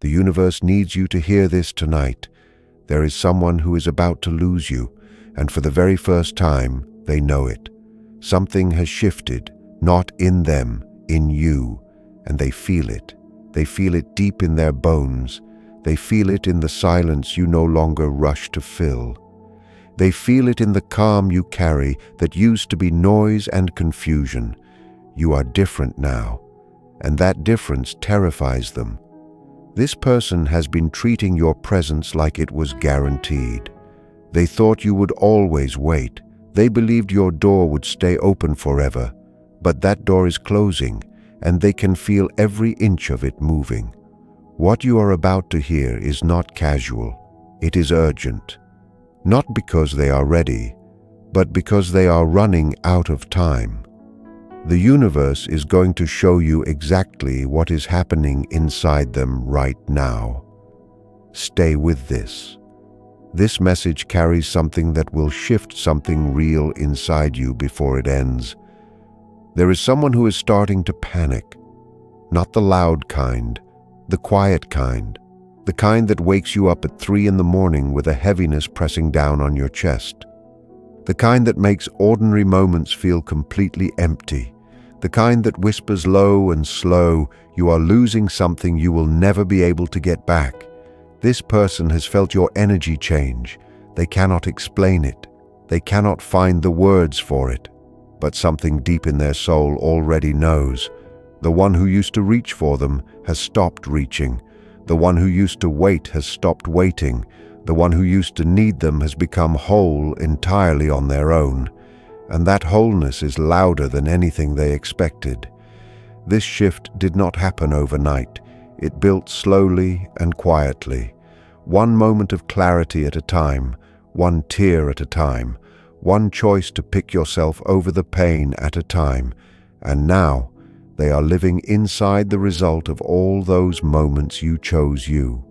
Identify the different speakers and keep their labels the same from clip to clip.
Speaker 1: The universe needs you to hear this tonight. There is someone who is about to lose you, and for the very first time, they know it. Something has shifted, not in them, in you, and they feel it. They feel it deep in their bones. They feel it in the silence you no longer rush to fill. They feel it in the calm you carry that used to be noise and confusion. You are different now, and that difference terrifies them. This person has been treating your presence like it was guaranteed. They thought you would always wait. They believed your door would stay open forever, but that door is closing, and they can feel every inch of it moving. What you are about to hear is not casual. It is urgent. Not because they are ready, but because they are running out of time. The universe is going to show you exactly what is happening inside them right now. Stay with this. This message carries something that will shift something real inside you before it ends. There is someone who is starting to panic. Not the loud kind, the quiet kind. The kind that wakes you up at 3 a.m. with a heaviness pressing down on your chest. The kind that makes ordinary moments feel completely empty. The kind that whispers low and slow, "You are losing something you will never be able to get back." This person has felt your energy change. They cannot explain it. They cannot find the words for it. But something deep in their soul already knows. The one who used to reach for them has stopped reaching. The one who used to wait has stopped waiting. The one who used to need them has become whole entirely on their own. And that wholeness is louder than anything they expected. This shift did not happen overnight. It built slowly and quietly. One moment of clarity at a time, one tear at a time, one choice to pick yourself over the pain at a time. And now, they are living inside the result of all those moments you chose you.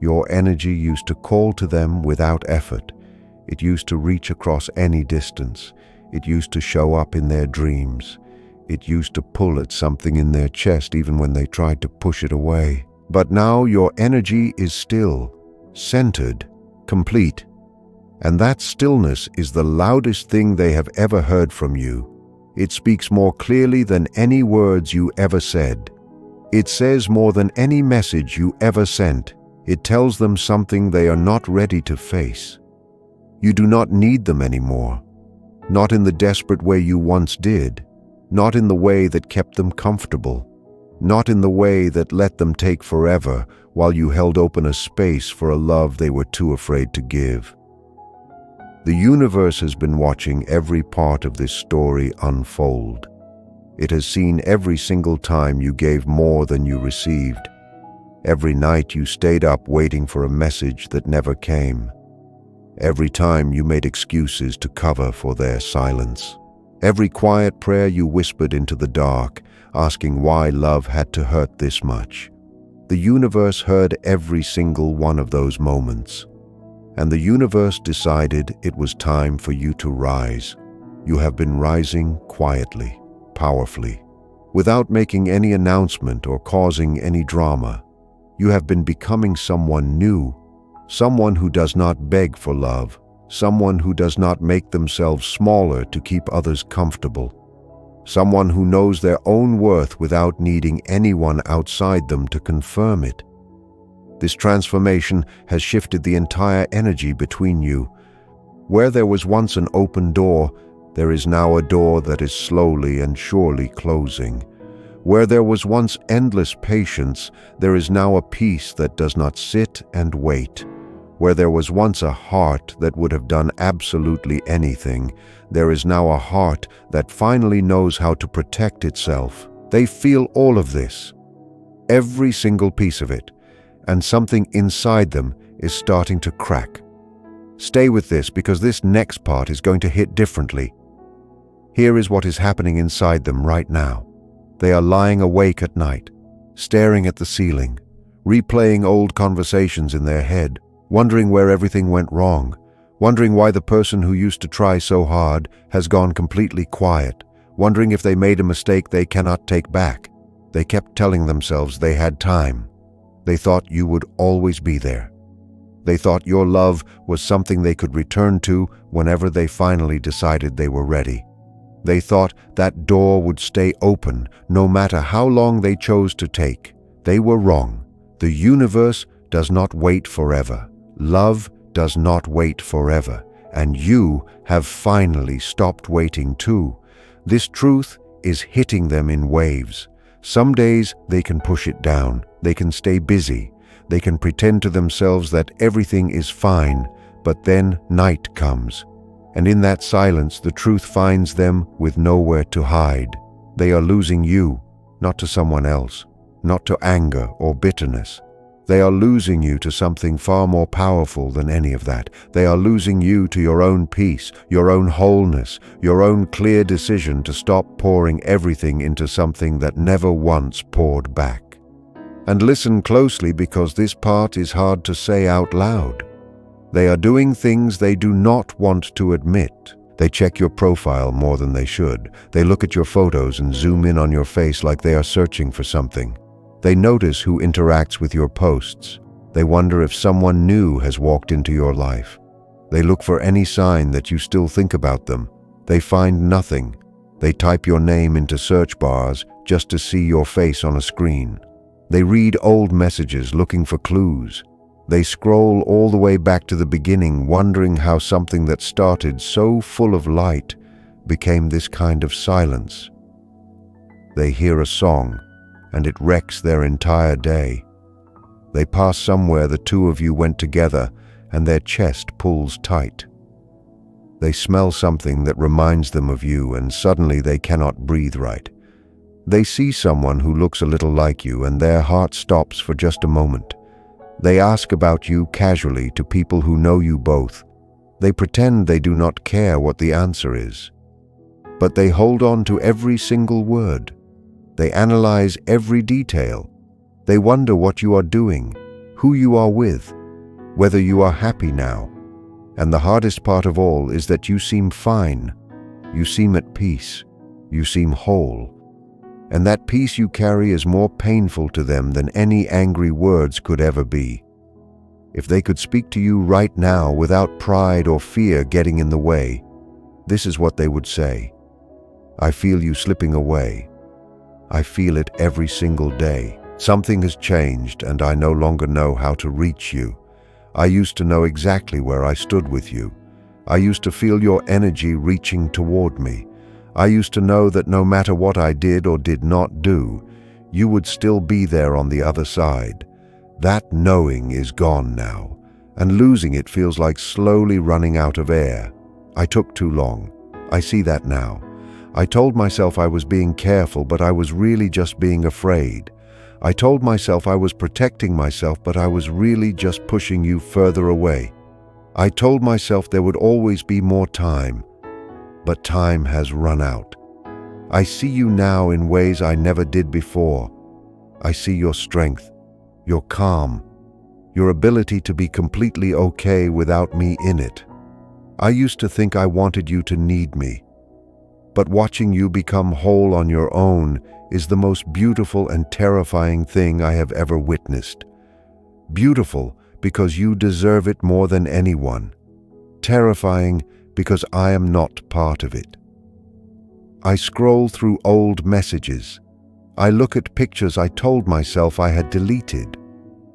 Speaker 1: Your energy used to call to them without effort. It used to reach across any distance. It used to show up in their dreams. It used to pull at something in their chest even when they tried to push it away. But now your energy is still, centered, complete. And that stillness is the loudest thing they have ever heard from you. It speaks more clearly than any words you ever said. It says more than any message you ever sent. It tells them something they are not ready to face. You do not need them anymore. Not in the desperate way you once did. Not in the way that kept them comfortable. Not in the way that let them take forever while you held open a space for a love they were too afraid to give. The universe has been watching every part of this story unfold. It has seen every single time you gave more than you received. Every night you stayed up waiting for a message that never came. Every time you made excuses to cover for their silence. Every quiet prayer you whispered into the dark, asking why love had to hurt this much. The universe heard every single one of those moments. And the universe decided it was time for you to rise. You have been rising quietly, powerfully, without making any announcement or causing any drama. You have been becoming someone new, someone who does not beg for love, someone who does not make themselves smaller to keep others comfortable, someone who knows their own worth without needing anyone outside them to confirm it. This transformation has shifted the entire energy between you. Where there was once an open door, there is now a door that is slowly and surely closing. Where there was once endless patience, there is now a peace that does not sit and wait. Where there was once a heart that would have done absolutely anything, there is now a heart that finally knows how to protect itself. They feel all of this, every single piece of it, and something inside them is starting to crack. Stay with this because this next part is going to hit differently. Here is what is happening inside them right now. They are lying awake at night, staring at the ceiling, replaying old conversations in their head, wondering where everything went wrong, wondering why the person who used to try so hard has gone completely quiet, wondering if they made a mistake they cannot take back. They kept telling themselves they had time. They thought you would always be there. They thought your love was something they could return to whenever they finally decided they were ready. They thought that door would stay open no matter how long they chose to take. They were wrong. The universe does not wait forever. Love does not wait forever. And you have finally stopped waiting too. This truth is hitting them in waves. Some days they can push it down. They can stay busy. They can pretend to themselves that everything is fine, but then night comes. And in that silence, the truth finds them with nowhere to hide. They are losing you, not to someone else, not to anger or bitterness. They are losing you to something far more powerful than any of that. They are losing you to your own peace, your own wholeness, your own clear decision to stop pouring everything into something that never once poured back. And listen closely, because this part is hard to say out loud. They are doing things they do not want to admit. They check your profile more than they should. They look at your photos and zoom in on your face like they are searching for something. They notice who interacts with your posts. They wonder if someone new has walked into your life. They look for any sign that you still think about them. They find nothing. They type your name into search bars just to see your face on a screen. They read old messages looking for clues. They scroll all the way back to the beginning, wondering how something that started so full of light became this kind of silence. They hear a song, and it wrecks their entire day. They pass somewhere the two of you went together, and their chest pulls tight. They smell something that reminds them of you, and suddenly they cannot breathe right. They see someone who looks a little like you, and their heart stops for just a moment. They ask about you casually to people who know you both. They pretend they do not care what the answer is. But they hold on to every single word. They analyze every detail. They wonder what you are doing, who you are with, whether you are happy now. And the hardest part of all is that you seem fine. You seem at peace. You seem whole. And that peace you carry is more painful to them than any angry words could ever be. If they could speak to you right now without pride or fear getting in the way, this is what they would say. I feel you slipping away. I feel it every single day. Something has changed, and I no longer know how to reach you. I used to know exactly where I stood with you. I used to feel your energy reaching toward me. I used to know that no matter what I did or did not do, you would still be there on the other side. That knowing is gone now, and losing it feels like slowly running out of air. I took too long. I see that now. I told myself I was being careful, but I was really just being afraid. I told myself I was protecting myself, but I was really just pushing you further away. I told myself there would always be more time. But time has run out. I see you now in ways I never did before. I see your strength, your calm, your ability to be completely okay without me in it. I used to think I wanted you to need me. But watching you become whole on your own is the most beautiful and terrifying thing I have ever witnessed. Beautiful because you deserve it more than anyone. Terrifying because I am not part of it. I scroll through old messages. I look at pictures I told myself I had deleted.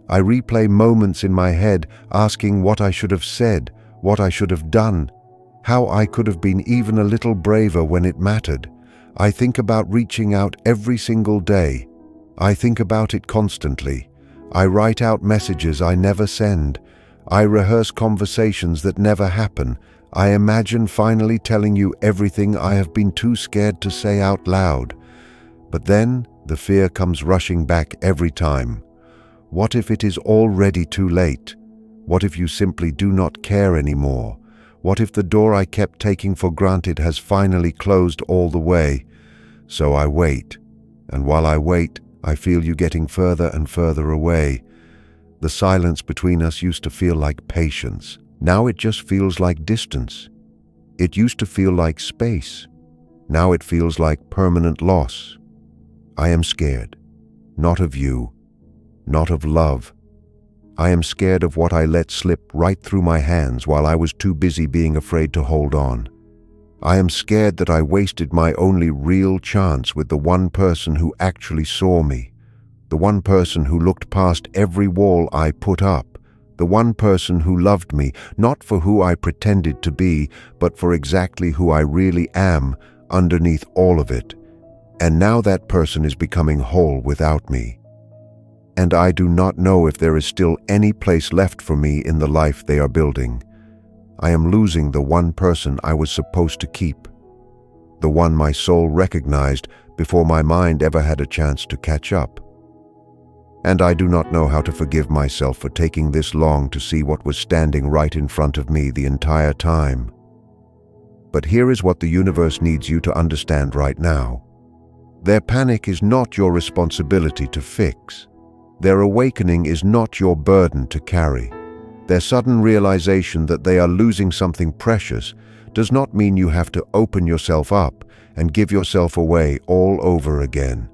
Speaker 1: I replay moments in my head asking what I should have said, what I should have done, how I could have been even a little braver when it mattered. I think about reaching out every single day. I think about it constantly. I write out messages I never send. I rehearse conversations that never happen. I imagine finally telling you everything I have been too scared to say out loud. But then the fear comes rushing back every time. What if it is already too late? What if you simply do not care anymore? What if the door I kept taking for granted has finally closed all the way? So I wait, and while I wait, I feel you getting further and further away. The silence between us used to feel like patience. Now it just feels like distance. It used to feel like space. Now it feels like permanent loss. I am scared, not of you, not of love. I am scared of what I let slip right through my hands while I was too busy being afraid to hold on. I am scared that I wasted my only real chance with the one person who actually saw me, the one person who looked past every wall I put up, the one person who loved me, not for who I pretended to be, but for exactly who I really am underneath all of it. And now that person is becoming whole without me. And I do not know if there is still any place left for me in the life they are building. I am losing the one person I was supposed to keep, the one my soul recognized before my mind ever had a chance to catch up. And I do not know how to forgive myself for taking this long to see what was standing right in front of me the entire time. But here is what the universe needs you to understand right now. Their panic is not your responsibility to fix. Their awakening is not your burden to carry. Their sudden realization that they are losing something precious does not mean you have to open yourself up and give yourself away all over again.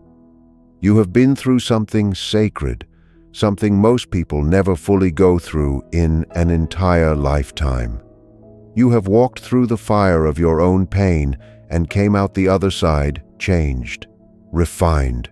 Speaker 1: You have been through something sacred, something most people never fully go through in an entire lifetime. You have walked through the fire of your own pain and came out the other side changed, refined,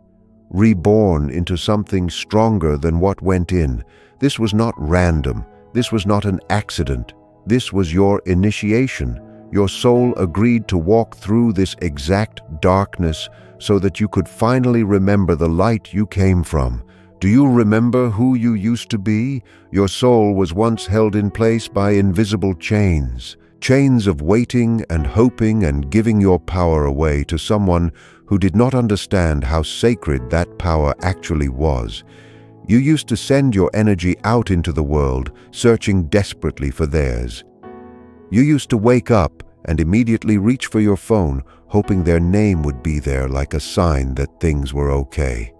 Speaker 1: reborn into something stronger than what went in. This was not random. This was not an accident. This was your initiation. Your soul agreed to walk through this exact darkness so that you could finally remember the light you came from. Do you remember who you used to be? Your soul was once held in place by invisible chains, chains of waiting and hoping and giving your power away to someone who did not understand how sacred that power actually was. You used to send your energy out into the world, searching desperately for theirs. You used to wake up and immediately reach for your phone, hoping their name would be there like a sign that things were okay.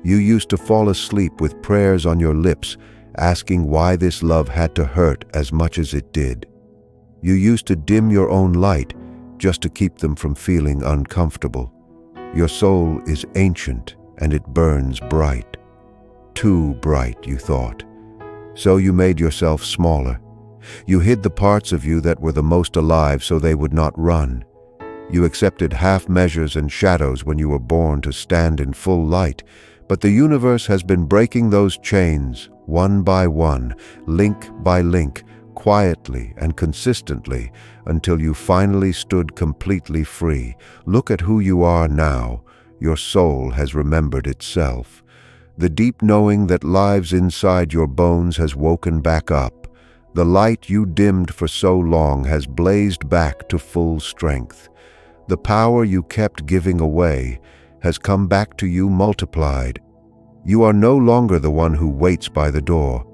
Speaker 1: You used to fall asleep with prayers on your lips, asking why this love had to hurt as much as it did. You used to dim your own light just to keep them from feeling uncomfortable. Your soul is ancient and it burns bright. Too bright, you thought. So you made yourself smaller. You hid the parts of you that were the most alive so they would not run. You accepted half measures and shadows when you were born to stand in full light, but the universe has been breaking those chains one by one, link by link, quietly and consistently, until you finally stood completely free. Look at who you are now. Your soul has remembered itself. The deep knowing that lives inside your bones has woken back up. The light you dimmed for so long has blazed back to full strength. The power you kept giving away has come back to you multiplied. You are no longer the one who waits by the door.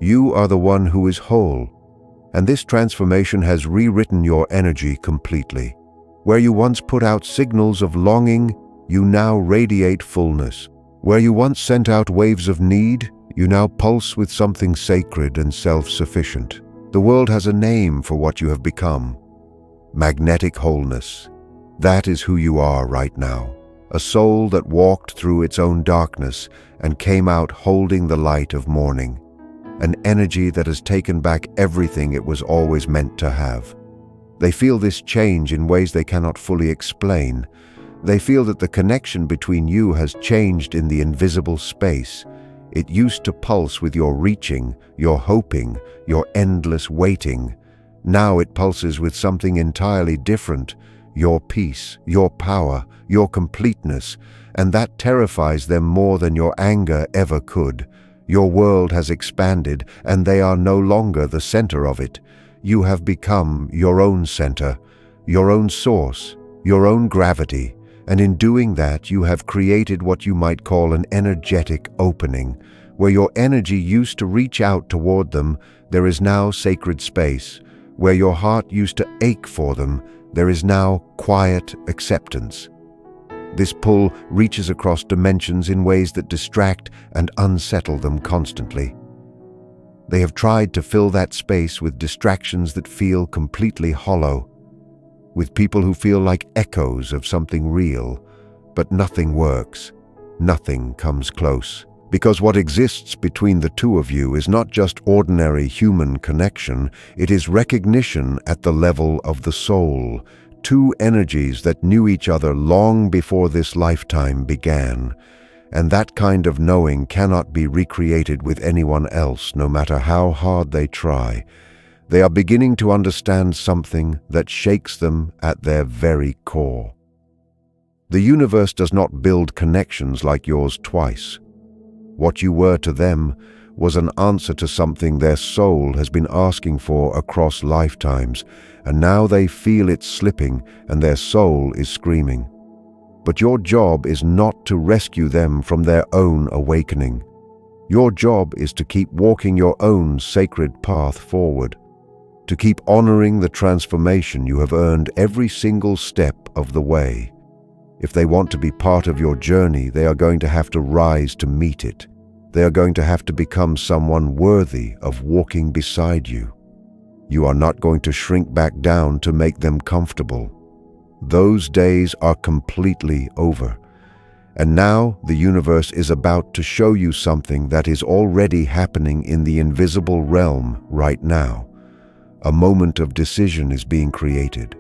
Speaker 1: You are the one who is whole. And this transformation has rewritten your energy completely. Where you once put out signals of longing, you now radiate fullness. Where you once sent out waves of need, you now pulse with something sacred and self-sufficient. The world has a name for what you have become. Magnetic wholeness. That is who you are right now. A soul that walked through its own darkness and came out holding the light of morning. An energy that has taken back everything it was always meant to have. They feel this change in ways they cannot fully explain. They feel that the connection between you has changed in the invisible space. It used to pulse with your reaching, your hoping, your endless waiting. Now it pulses with something entirely different, your peace, your power, your completeness, and that terrifies them more than your anger ever could. Your world has expanded, and they are no longer the center of it. You have become your own center, your own source, your own gravity. And in doing that, you have created what you might call an energetic opening. Where your energy used to reach out toward them, there is now sacred space. Where your heart used to ache for them, there is now quiet acceptance. This pull reaches across dimensions in ways that distract and unsettle them constantly. They have tried to fill that space with distractions that feel completely hollow, with people who feel like echoes of something real, but nothing works. Nothing comes close. Because what exists between the two of you is not just ordinary human connection, it is recognition at the level of the soul, two energies that knew each other long before this lifetime began. And that kind of knowing cannot be recreated with anyone else, no matter how hard they try. They are beginning to understand something that shakes them at their very core. The universe does not build connections like yours twice. What you were to them was an answer to something their soul has been asking for across lifetimes, and now they feel it slipping and their soul is screaming. But your job is not to rescue them from their own awakening. Your job is to keep walking your own sacred path forward, to keep honoring the transformation you have earned every single step of the way. If they want to be part of your journey, they are going to have to rise to meet it. They are going to have to become someone worthy of walking beside you. You are not going to shrink back down to make them comfortable. Those days are completely over. And now the universe is about to show you something that is already happening in the invisible realm right now. A moment of decision is being created.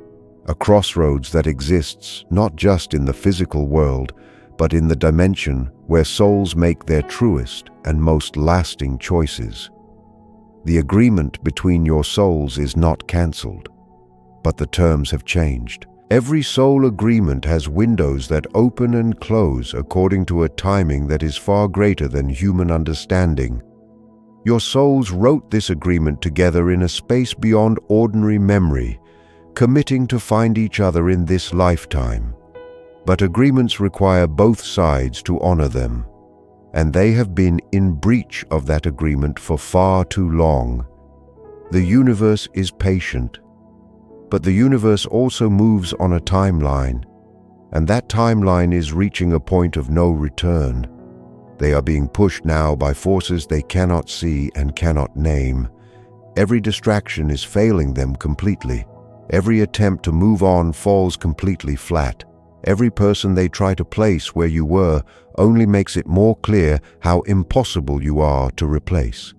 Speaker 1: A crossroads that exists not just in the physical world, but in the dimension where souls make their truest and most lasting choices. The agreement between your souls is not cancelled, but the terms have changed. Every soul agreement has windows that open and close according to a timing that is far greater than human understanding. Your souls wrote this agreement together in a space beyond ordinary memory, committing to find each other in this lifetime. But agreements require both sides to honor them, and they have been in breach of that agreement for far too long. The universe is patient, but the universe also moves on a timeline, and that timeline is reaching a point of no return. They are being pushed now by forces they cannot see and cannot name. Every distraction is failing them completely. Every attempt to move on falls completely flat. Every person they try to place where you were only makes it more clear how impossible you are to replace.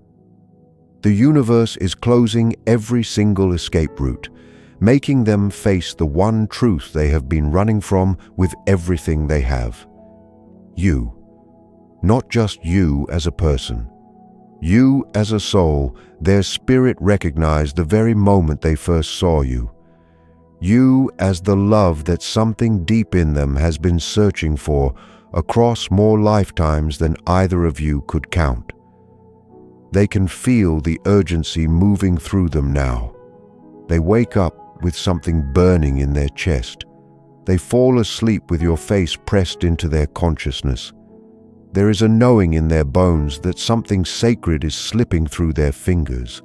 Speaker 1: The universe is closing every single escape route, making them face the one truth they have been running from with everything they have. You. Not just you as a person. You as a soul, their spirit recognized the very moment they first saw you. You as the love that something deep in them has been searching for across more lifetimes than either of you could count. They can feel the urgency moving through them now. They wake up with something burning in their chest. They fall asleep with your face pressed into their consciousness. There is a knowing in their bones that something sacred is slipping through their fingers.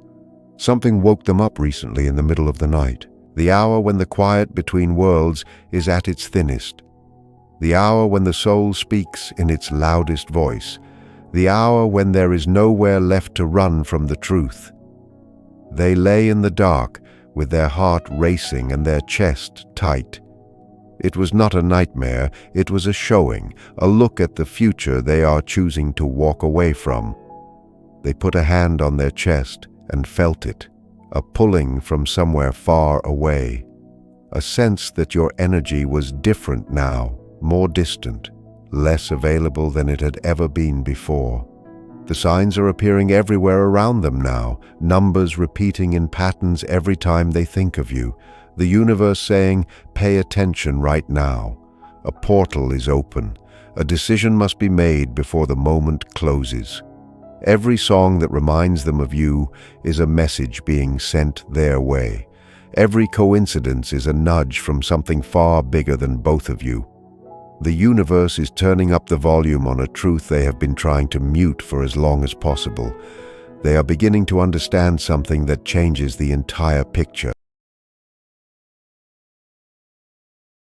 Speaker 1: Something woke them up recently in the middle of the night, the hour when the quiet between worlds is at its thinnest, the hour when the soul speaks in its loudest voice, the hour when there is nowhere left to run from the truth. They lay in the dark with their heart racing and their chest tight. It was not a nightmare, it was a showing, a look at the future they are choosing to walk away from. They put a hand on their chest and felt it, a pulling from somewhere far away, a sense that your energy was different now, more distant, less available than it had ever been before. The signs are appearing everywhere around them now, numbers repeating in patterns every time they think of you. The universe saying, pay attention right now. A portal is open. A decision must be made before the moment closes. Every song that reminds them of you is a message being sent their way. Every coincidence is a nudge from something far bigger than both of you. The universe is turning up the volume on a truth they have been trying to mute for as long as possible. They are beginning to understand something that changes the entire picture.